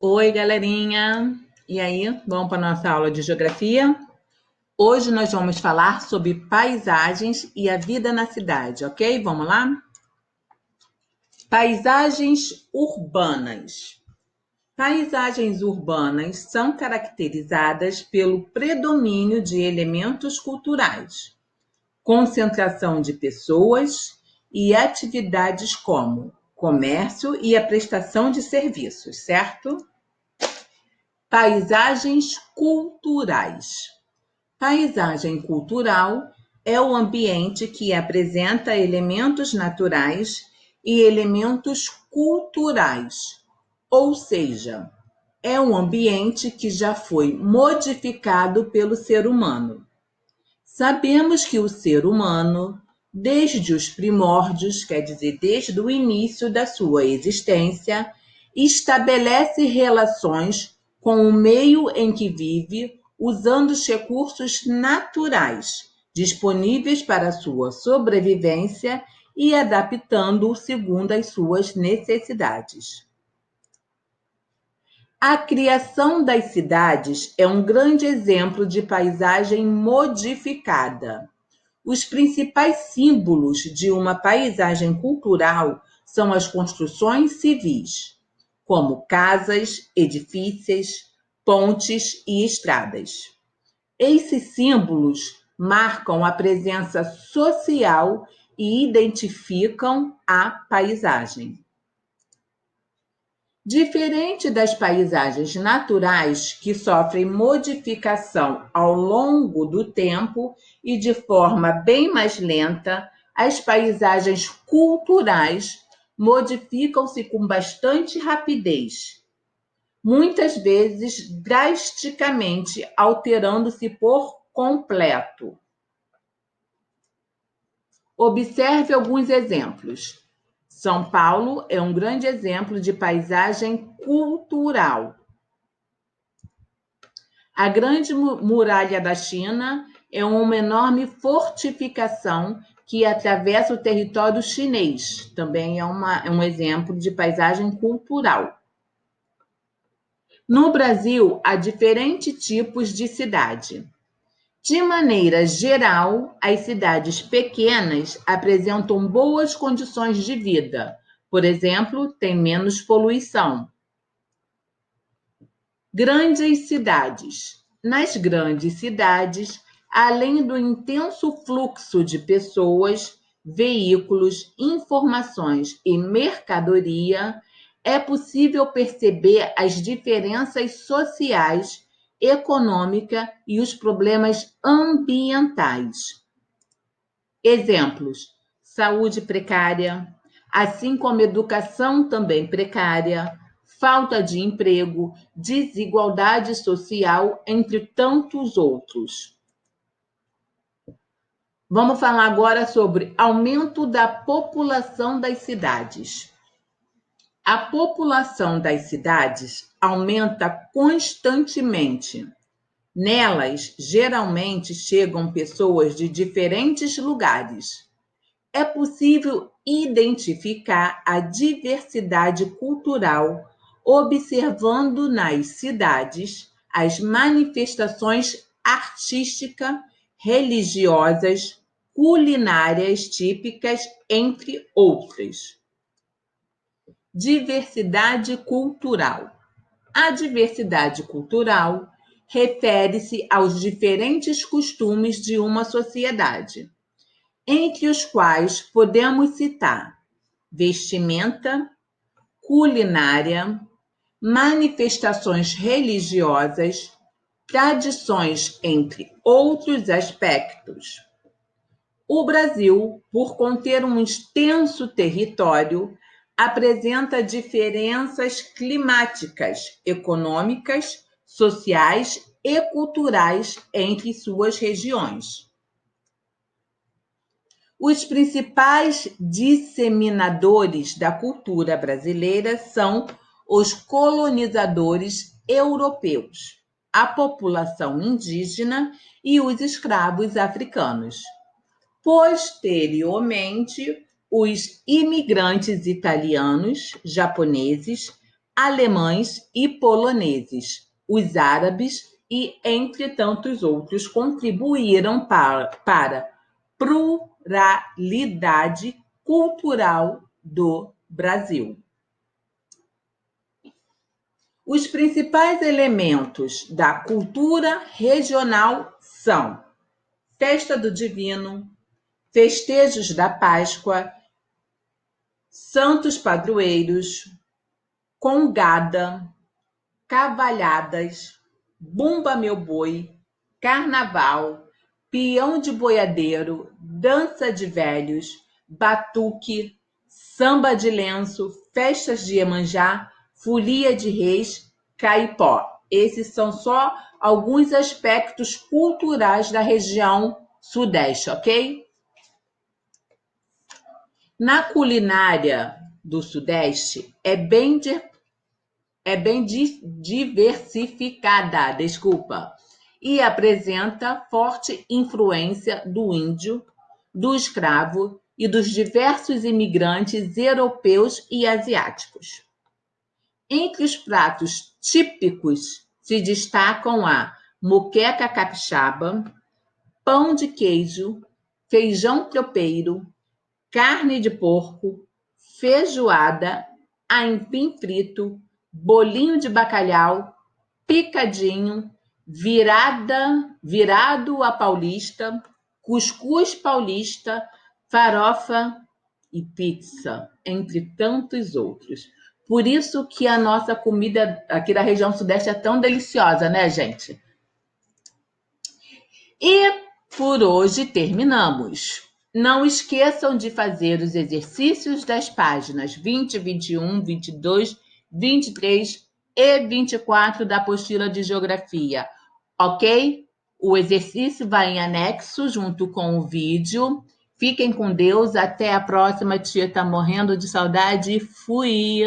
Oi, galerinha! E aí, vamos para a nossa aula de geografia? Hoje nós vamos falar sobre paisagens e a vida na cidade, ok? Vamos lá? Paisagens urbanas. Paisagens urbanas são caracterizadas pelo predomínio de elementos culturais, concentração de pessoas e atividades como comércio e a prestação de serviços, certo? Paisagens culturais. Paisagem cultural é o ambiente que apresenta elementos naturais e elementos culturais, ou seja, é um ambiente que já foi modificado pelo ser humano. Sabemos que o ser humano, desde os primórdios, quer dizer, desde o início da sua existência, estabelece relações com o meio em que vive, usando os recursos naturais disponíveis para a sua sobrevivência e adaptando-o segundo as suas necessidades. A criação das cidades é um grande exemplo de paisagem modificada. Os principais símbolos de uma paisagem cultural são as construções civis, como casas, edifícios, pontes e estradas. Esses símbolos marcam a presença social e identificam a paisagem. Diferente das paisagens naturais, que sofrem modificação ao longo do tempo e de forma bem mais lenta, as paisagens culturais modificam-se com bastante rapidez, muitas vezes drasticamente, alterando-se por completo. Observe alguns exemplos. São Paulo é um grande exemplo de paisagem cultural. A Grande Muralha da China é uma enorme fortificação que atravessa o território chinês. Também é um exemplo de paisagem cultural. No Brasil, há diferentes tipos de cidade. De maneira geral, as cidades pequenas apresentam boas condições de vida. Por exemplo, têm menos poluição. Grandes cidades. Nas grandes cidades, além do intenso fluxo de pessoas, veículos, informações e mercadoria, é possível perceber as diferenças sociais, econômicas e os problemas ambientais. Exemplos: saúde precária, assim como educação também precária, falta de emprego, desigualdade social, entre tantos outros. Vamos falar agora sobre aumento da população das cidades. A população das cidades aumenta constantemente. Nelas, geralmente chegam pessoas de diferentes lugares. É possível identificar a diversidade cultural observando nas cidades as manifestações artísticas, religiosas, culinárias típicas, entre outras. Diversidade cultural. A diversidade cultural refere-se aos diferentes costumes de uma sociedade, entre os quais podemos citar vestimenta, culinária, manifestações religiosas, tradições, entre outros aspectos. O Brasil, por conter um extenso território, apresenta diferenças climáticas, econômicas, sociais e culturais entre suas regiões. Os principais disseminadores da cultura brasileira são os colonizadores europeus, a população indígena e os escravos africanos. Posteriormente, os imigrantes italianos, japoneses, alemães e poloneses. Os árabes e, entre tantos outros, contribuíram para pluralidade cultural do Brasil. Os principais elementos da cultura regional são Festa do Divino, festejos da Páscoa, santos padroeiros, congada, cavalhadas, bumba meu boi, carnaval, peão de boiadeiro, dança de velhos, batuque, samba de lenço, festas de Iemanjá, folia de reis, caipó. Esses são só alguns aspectos culturais da região sudeste, ok? Na culinária do sudeste é bem diversificada, e apresenta forte influência do índio, do escravo e dos diversos imigrantes europeus e asiáticos. Entre os pratos típicos se destacam a moqueca capixaba, pão de queijo, feijão tropeiro, carne de porco, feijoada, aipim frito, bolinho de bacalhau, picadinho, virado à paulista, cuscuz paulista, farofa e pizza, entre tantos outros. Por isso que a nossa comida aqui da região sudeste é tão deliciosa, né, gente? E por hoje terminamos. Não esqueçam de fazer os exercícios das páginas 20, 21, 22, 23 e 24 da apostila de geografia, ok? O exercício vai em anexo junto com o vídeo. Fiquem com Deus, até a próxima. Tia tá morrendo de saudade. Fui!